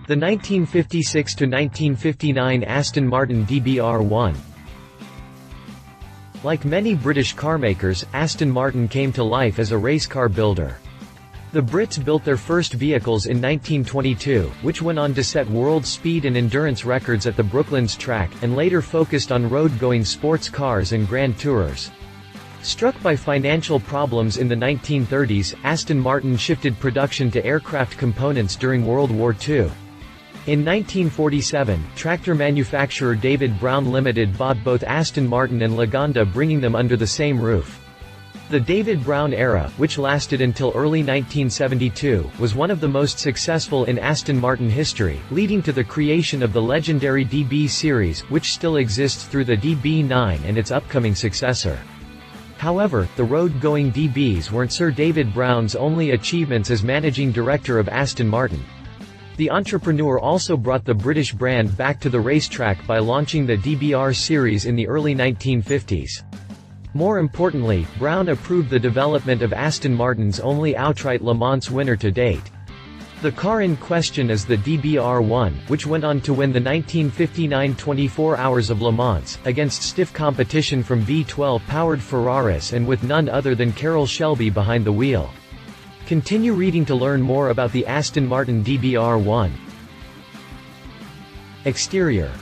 The 1956–1959 Aston Martin DBR1. Like many British carmakers, Aston Martin came to life as a race car builder. The Brits built their first vehicles in 1922, which went on to set world speed and endurance records at the Brooklands track, and later focused on road-going sports cars and Grand Tourers. Struck by financial problems in the 1930s, Aston Martin shifted production to aircraft components during World War II. In 1947, tractor manufacturer David Brown Limited bought both Aston Martin and Lagonda, bringing them under the same roof. The David Brown era, which lasted until early 1972, was one of the most successful in Aston Martin history, leading to the creation of the legendary DB series, which still exists through the DB9 and its upcoming successor. However, the road-going DBs weren't Sir David Brown's only achievements as managing director of Aston Martin. The entrepreneur also brought the British brand back to the racetrack by launching the DBR series in the early 1950s. More importantly, Brown approved the development of Aston Martin's only outright Le Mans winner to date. The car in question is the DBR1, which went on to win the 1959 24 Hours of Le Mans, against stiff competition from V12-powered Ferraris and with none other than Carroll Shelby behind the wheel. Continue reading to learn more about the Aston Martin DBR1. Exterior.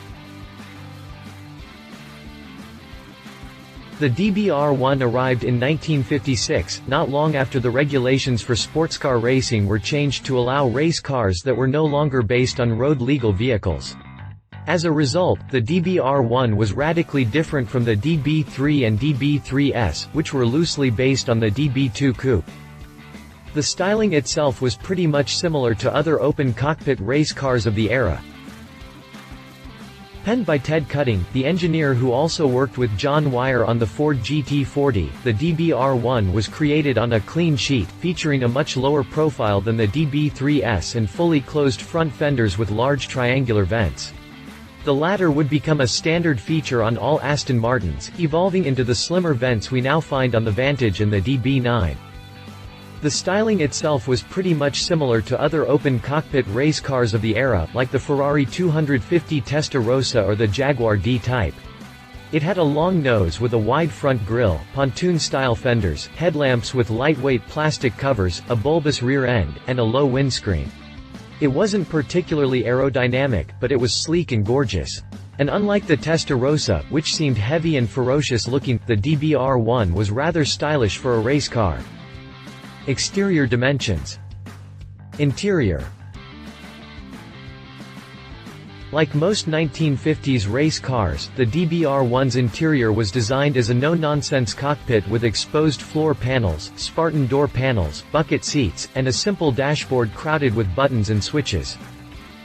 The DBR1 arrived in 1956, not long after the regulations for sports car racing were changed to allow race cars that were no longer based on road-legal vehicles. As a result, the DBR1 was radically different from the DB3 and DB3S, which were loosely based on the DB2 coupe. The styling itself was pretty much similar to other open-cockpit race cars of the era. Penned by Ted Cutting, the engineer who also worked with John Wyer on the Ford GT40, the DBR1 was created on a clean sheet, featuring a much lower profile than the DB3S and fully closed front fenders with large triangular vents. The latter would become a standard feature on all Aston Martins, evolving into the slimmer vents we now find on the Vantage and the DB9. The styling itself was pretty much similar to other open-cockpit race cars of the era, like the Ferrari 250 Testarossa or the Jaguar DType. It had a long nose with a wide front grille, pontoon-style fenders, headlamps with lightweight plastic covers, a bulbous rear end, and a low windscreen. It wasn't particularly aerodynamic, but it was sleek and gorgeous. And unlike the Testarossa, which seemed heavy and ferocious looking, the DBR1 was rather stylish for a race car. Exterior dimensions. Interior. Like most 1950s race cars, the DBR1's interior was designed as a no-nonsense cockpit with exposed floor panels, Spartan door panels, bucket seats, and a simple dashboard crowded with buttons and switches.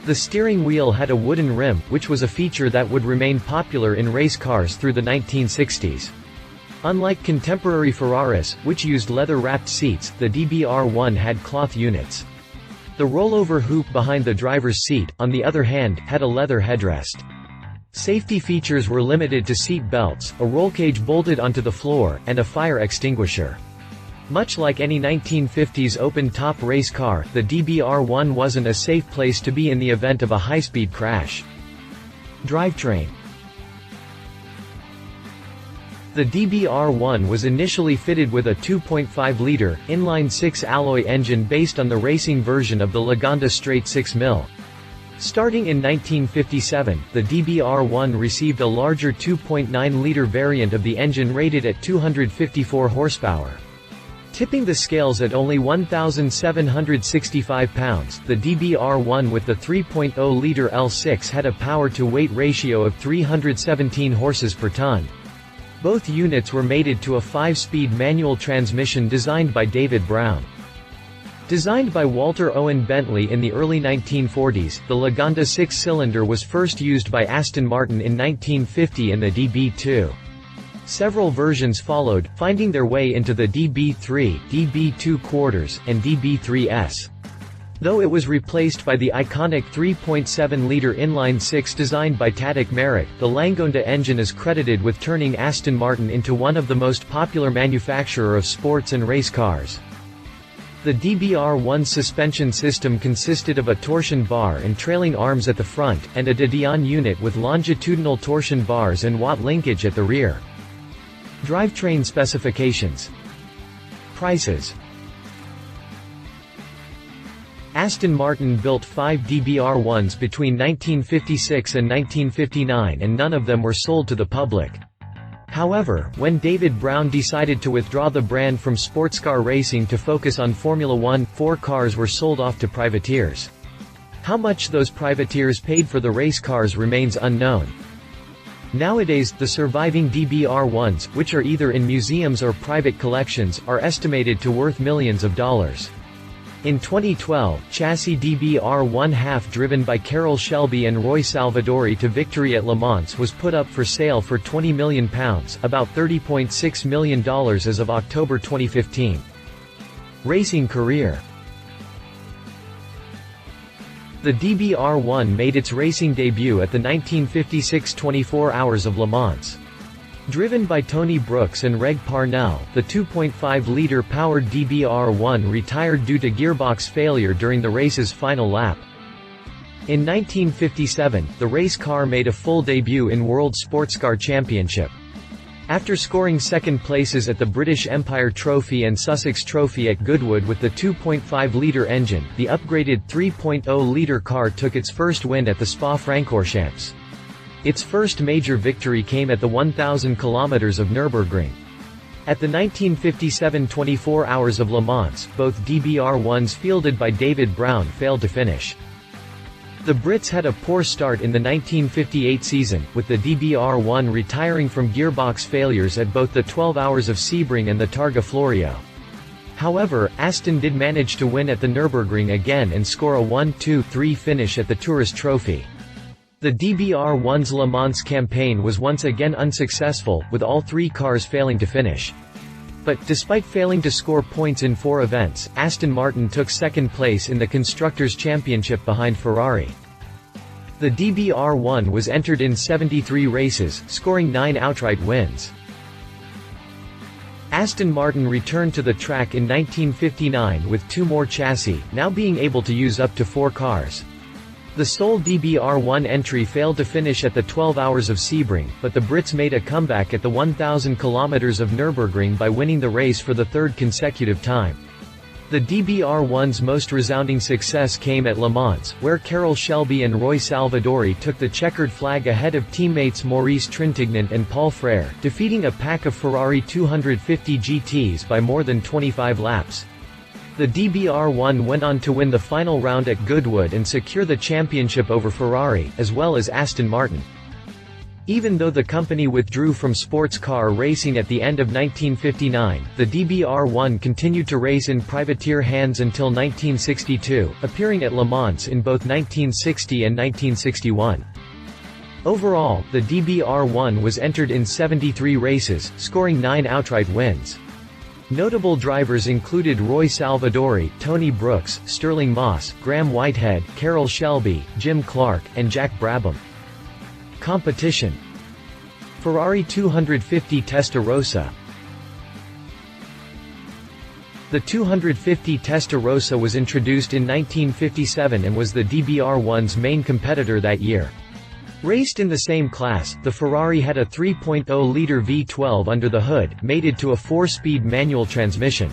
The steering wheel had a wooden rim, which was a feature that would remain popular in race cars through the 1960s. Unlike contemporary Ferraris, which used leather-wrapped seats, the DBR1 had cloth units. The rollover hoop behind the driver's seat, on the other hand, had a leather headrest. Safety features were limited to seat belts, a roll cage bolted onto the floor, and a fire extinguisher. Much like any 1950s open-top race car, the DBR1 wasn't a safe place to be in the event of a high-speed crash. Drivetrain. The DBR1 was initially fitted with a 2.5-liter, inline-six alloy engine based on the racing version of the Lagonda straight 6mm. Starting in 1957, the DBR1 received a larger 2.9-liter variant of the engine rated at 254 horsepower. Tipping the scales at only 1,765 pounds, the DBR1 with the 3.0-liter L6 had a power-to-weight ratio of 317 horses per ton. Both units were mated to a 5-speed manual transmission designed by David Brown. Designed by Walter Owen Bentley in the early 1940s, the Lagonda 6-cylinder was first used by Aston Martin in 1950 in the DB2. Several versions followed, finding their way into the DB3, DB2/4, and DB3S. Though it was replaced by the iconic 3.7-liter inline-six designed by Tadek Marek, the Lagonda engine is credited with turning Aston Martin into one of the most popular manufacturer of sports and race cars. The DBR1 suspension system consisted of a torsion bar and trailing arms at the front, and a DType unit with longitudinal torsion bars and watt linkage at the rear. Drivetrain specifications. Prices. Aston Martin built 5 DBR1s between 1956 and 1959 and none of them were sold to the public. However, when David Brown decided to withdraw the brand from sportscar racing to focus on Formula One, 4 cars were sold off to privateers. How much those privateers paid for the race cars remains unknown. Nowadays, the surviving DBR1s, which are either in museums or private collections, are estimated to worth millions of dollars. In 2012, chassis DBR1 half-driven by Carroll Shelby and Roy Salvadori to victory at Le Mans was put up for sale for £20 million, about $30.6 million as of October 2015. Racing career. The DBR1 made its racing debut at the 1956 24 Hours of Le Mans. Driven by Tony Brooks and Reg Parnell, the 2.5-liter powered DBR1 retired due to gearbox failure during the race's final lap. In 1957, the race car made a full debut in World Sportscar Championship. After scoring second places at the British Empire Trophy and Sussex Trophy at Goodwood with the 2.5-liter engine, the upgraded 3.0-liter car took its first win at the Spa-Francorchamps. Its first major victory came at the 1,000 kilometers of Nürburgring. At the 1957 24 Hours of Le Mans, both DBR1s fielded by David Brown failed to finish. The Brits had a poor start in the 1958 season, with the DBR1 retiring from gearbox failures at both the 12 Hours of Sebring and the Targa Florio. However, Aston did manage to win at the Nürburgring again and score a 1-2-3 finish at the Tourist Trophy. The DBR1's Le Mans campaign was once again unsuccessful, with all 3 cars failing to finish. But, despite failing to score points in 4 events, Aston Martin took second place in the Constructors' Championship behind Ferrari. The DBR1 was entered in 73 races, scoring 9 outright wins. Aston Martin returned to the track in 1959 with 2 more chassis, now being able to use up to 4 cars. The sole DBR1 entry failed to finish at the 12 Hours of Sebring, but the Brits made a comeback at the 1,000 kilometers of Nürburgring by winning the race for the 3rd consecutive time. The DBR1's most resounding success came at Le Mans, where Carroll Shelby and Roy Salvadori took the checkered flag ahead of teammates Maurice Trintignant and Paul Frère, defeating a pack of Ferrari 250 GTs by more than 25 laps. The DBR1 went on to win the final round at Goodwood and secure the championship over Ferrari, as well as Aston Martin. Even though the company withdrew from sports car racing at the end of 1959, the DBR1 continued to race in privateer hands until 1962, appearing at Le Mans in both 1960 and 1961. Overall, the DBR1 was entered in 73 races, scoring 9 outright wins. Notable drivers included Roy Salvadori, Tony Brooks, Sterling Moss, Graham Whitehead, Carroll Shelby, Jim Clark, and Jack Brabham. Competition. Ferrari 250 Testarossa. The 250 Testarossa was introduced in 1957 and was the DBR1's main competitor that year. Raced in the same class, the Ferrari had a 3.0-liter V12 under the hood, mated to a 4-speed manual transmission.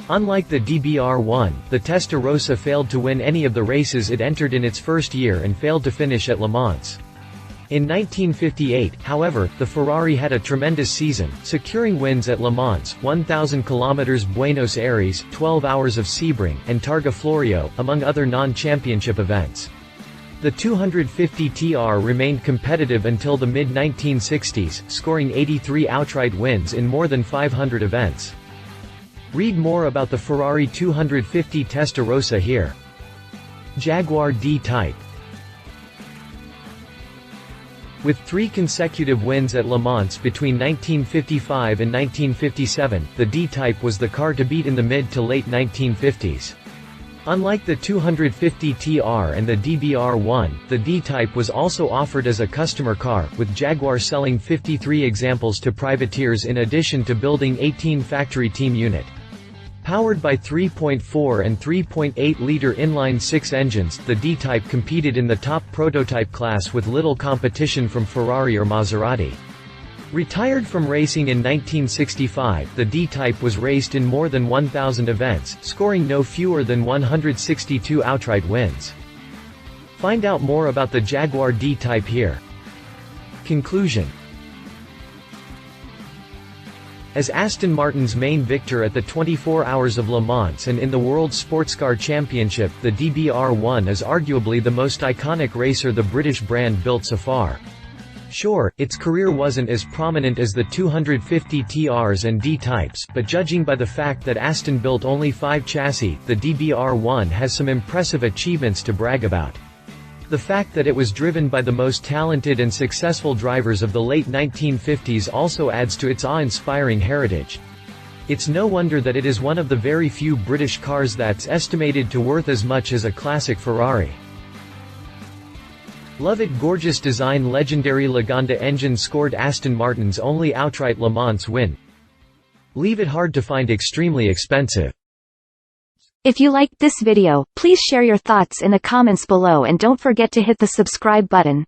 Unlike the DBR1, the Testarossa failed to win any of the races it entered in its first year and failed to finish at Le Mans. In 1958, however, the Ferrari had a tremendous season, securing wins at Le Mans, 1,000 km Buenos Aires, 12 Hours of Sebring, and Targa Florio, among other non-championship events. The 250 TR remained competitive until the mid-1960s, scoring 83 outright wins in more than 500 events. Read more about the Ferrari 250 Testarossa here. Jaguar D-Type. With 3 consecutive wins at Le Mans between 1955 and 1957, the D-Type was the car to beat in the mid to late 1950s. Unlike the 250 TR and the DBR1, the D-Type was also offered as a customer car, with Jaguar selling 53 examples to privateers in addition to building 18 factory team unit. Powered by 3.4 and 3.8-liter inline-six engines, the D-Type competed in the top prototype class with little competition from Ferrari or Maserati. Retired from racing in 1965, the D-Type was raced in more than 1,000 events, scoring no fewer than 162 outright wins. Find out more about the Jaguar D-Type here. Conclusion. As Aston Martin's main victor at the 24 Hours of Le Mans and in the World Sportscar Championship, the DBR1 is arguably the most iconic racer the British brand built so far. Sure, its career wasn't as prominent as the 250 TRs and D-Types, but judging by the fact that Aston built only 5 chassis, the DBR1 has some impressive achievements to brag about. The fact that it was driven by the most talented and successful drivers of the late 1950s also adds to its awe-inspiring heritage. It's no wonder that it is one of the very few British cars that's estimated to worth as much as a classic Ferrari. Love it. Gorgeous design. Legendary Lagonda engine scored Aston Martin's only outright Le Mans win. Leave it hard to find. Extremely expensive. If you liked this video, please share your thoughts in the comments below and don't forget to hit the subscribe button.